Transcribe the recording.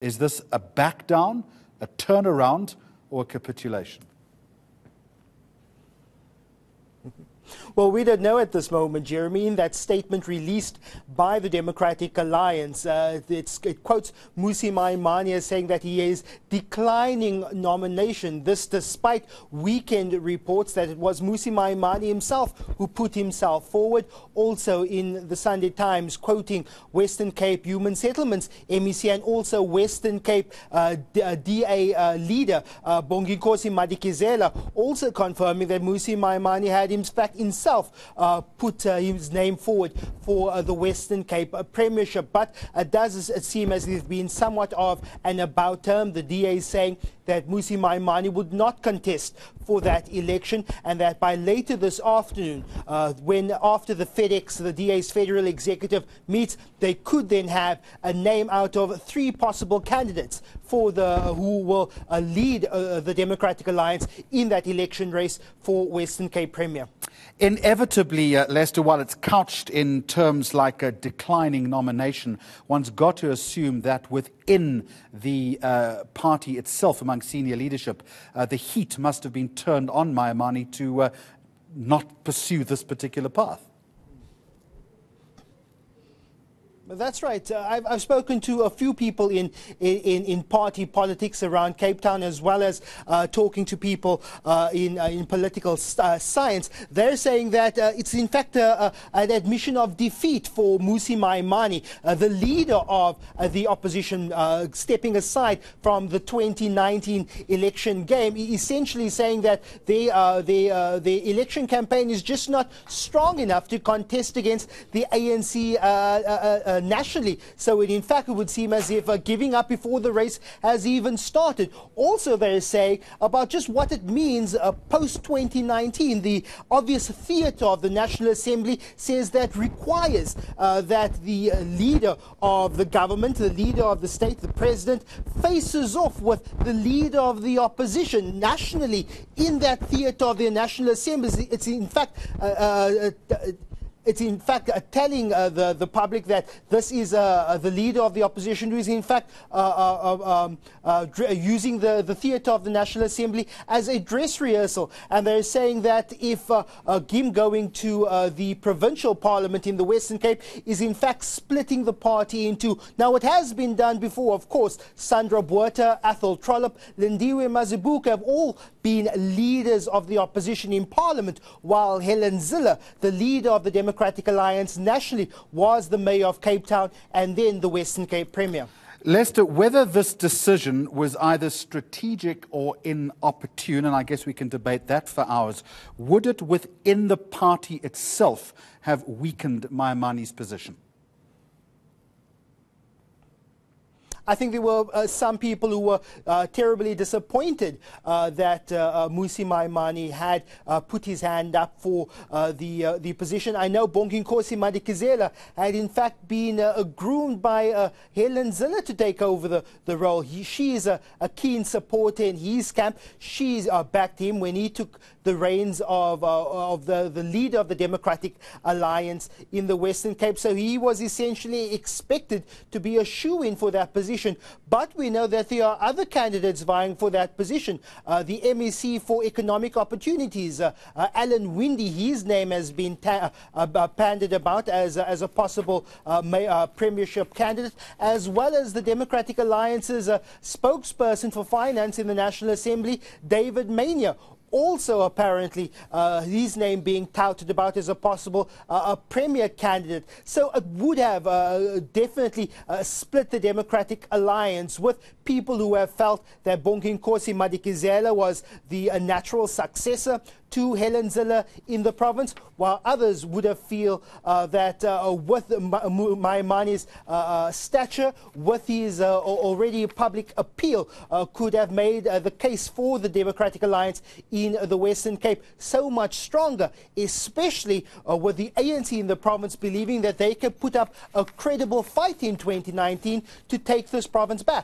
Is this a back down, a turnaround, or a capitulation? Well, we don't know at this moment, Jeremy. In that statement released by the Democratic Alliance, it quotes Mmusi Maimane as saying that he is declining nomination. This despite weekend reports that it was Mmusi Maimane himself who put himself forward. Also in the Sunday Times, quoting Western Cape Human Settlements, MEC, and also Western Cape DA leader Bonginkosi Madikizela, also confirming that Mmusi Maimane had in fact himself put his name forward for the Western Cape Premiership. But it does seem as if there's been somewhat of an about term. The DA saying that Mmusi Maimane would not contest for that election, and that by later this afternoon, when after the DA's federal executive meets, they could then have a name out of 3 possible candidates for who will lead the Democratic Alliance in that election race for Western Cape Premier. Inevitably, Lester, while it's couched in terms like a declining nomination, one's got to assume that within the party itself, among senior leadership, the heat must have been turned on Maimane to not pursue this particular path. That's right. I've spoken to a few people in party politics around Cape Town, as well as talking to people in political science. They're saying that it's in fact an admission of defeat for Mmusi Maimane, the leader of the opposition, stepping aside from the 2019 election game, essentially saying that the election campaign is just not strong enough to contest against the ANC nationally. So in fact it would seem as if giving up before the race has even started. Also they're saying about just what it means post 2019. The obvious theatre of the National Assembly says that requires that the leader of the government, the leader of the state, the president, faces off with the leader of the opposition nationally in that theatre of the National Assembly. It's in fact telling the public that this is the leader of the opposition who is in fact using the theatre of the National Assembly as a dress rehearsal. And they're saying that if him going to the provincial parliament in the Western Cape is in fact splitting the party into, now it has been done before, of course. Sandra Botha, Athol Trollip, Lindiwe Mazibuko have all been leaders of the opposition in parliament, while Helen Zille, the leader of the Democratic Alliance nationally, was the mayor of Cape Town and then the Western Cape Premier. Lester, whether this decision was either strategic or inopportune, and I guess we can debate that for hours, would it within the party itself have weakened Maimane's position? I think there were some people who were terribly disappointed that Mmusi Maimane had put his hand up for the position. I know Bonginkosi Madikizela had in fact been groomed by Helen Zille to take over the role. She is a keen supporter in his camp. She's backed him when he took the reins of the leader of the Democratic Alliance in the Western Cape. So he was essentially expected to be a shoo-in for that position. But we know that there are other candidates vying for that position. The MEC for Economic Opportunities, Alan Winde, his name has been bandied about as a possible premiership candidate, as well as the Democratic Alliance's spokesperson for finance in the National Assembly, David Mania. Also apparently his name being touted about as a possible premier candidate. So it would have definitely split the Democratic Alliance, with people who have felt that Bonginkosi Madikizela was the natural successor to Helen Zille in the province, while others would have feel that with Maimane's stature, with his already public appeal, could have made the case for the Democratic Alliance in the Western Cape so much stronger, especially with the ANC in the province believing that they could put up a credible fight in 2019 to take this province back.